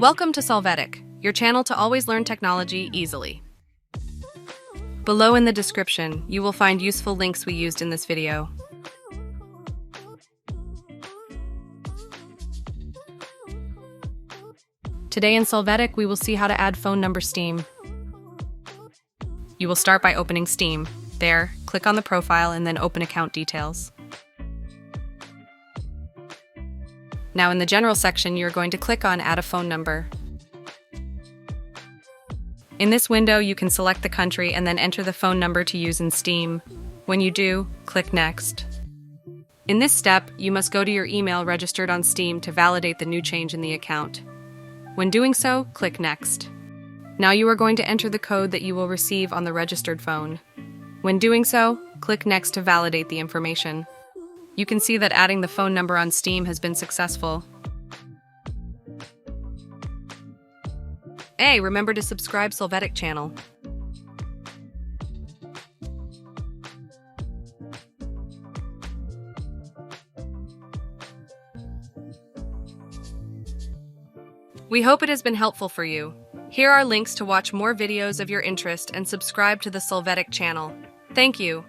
Welcome to Solvetic, your channel to always learn technology easily. Below in the description, you will find useful links we used in this video. Today in Solvetic, we will see how to add phone number Steam. You will start by opening Steam. There, click on the profile and then open account details. Now in the general section, you're going to click on Add a phone number. In this window, you can select the country and then enter the phone number to use in Steam. When you do, click Next. In this step, you must go to your email registered on Steam to validate the new change in the account. When doing so, click Next. Now you are going to enter the code that you will receive on the registered phone. When doing so, click Next to validate the information. You can see that adding the phone number on Steam has been successful. Hey, remember to subscribe Solvetic channel. We hope it has been helpful for you. Here are links to watch more videos of your interest and subscribe to the Solvetic channel. Thank you.